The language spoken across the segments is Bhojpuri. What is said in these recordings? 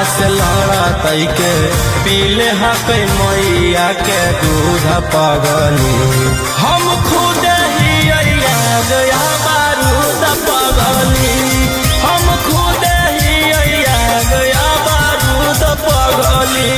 हमारा से लड़ा तई के पीले हक मैया के दूध पगली हम खुद ही गया बारूद पगली हम खुद ही गया बारूद पगली।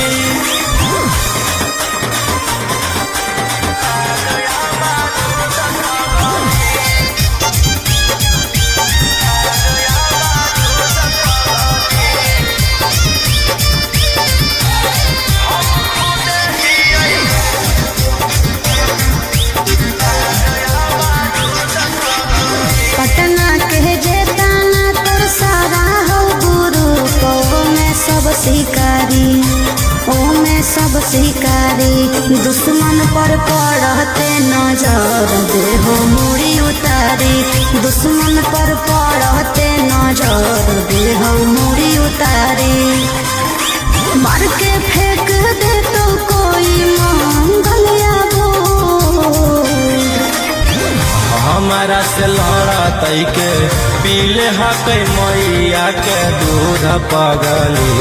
पटना के जेताना तोर सारा हो गुरु को में सब शिकारी ओ में सब शिकारी दुश्मन पर पड़ते नजर देहो मुड़ी उतारी दुश्मन पर पड़ते नजर देहो मुड़ी उतारी मार के फेंक दे तो कोई मंगलिया हमारा से लड़ा तई के पीले हक मैया के दूध पगली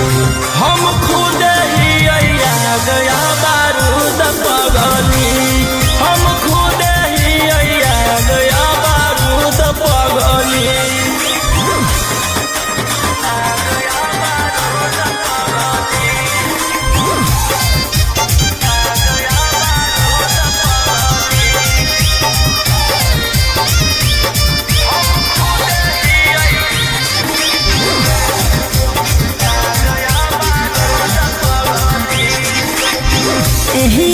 हम खुद ही गया बारूद पगली हम खुद ही गया बारूद पगली।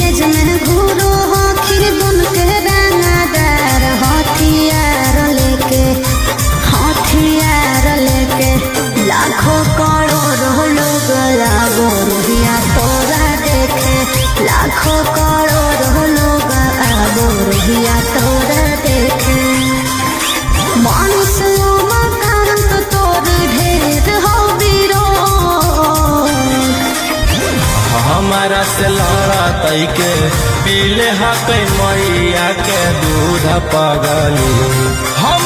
एज में घूरो आखिर बन के रंगदार हथियार लेके लाखों करोड़ों लोग आगो रुहिया तोरा देखे लाखों करोड़ों लोग आगो रुहिया तोरा देखे मनुष्यों मकान तो तोर ढेर हो बीरो हमारा से लड़ा तई के पीले हक मैया के दूध पगली हम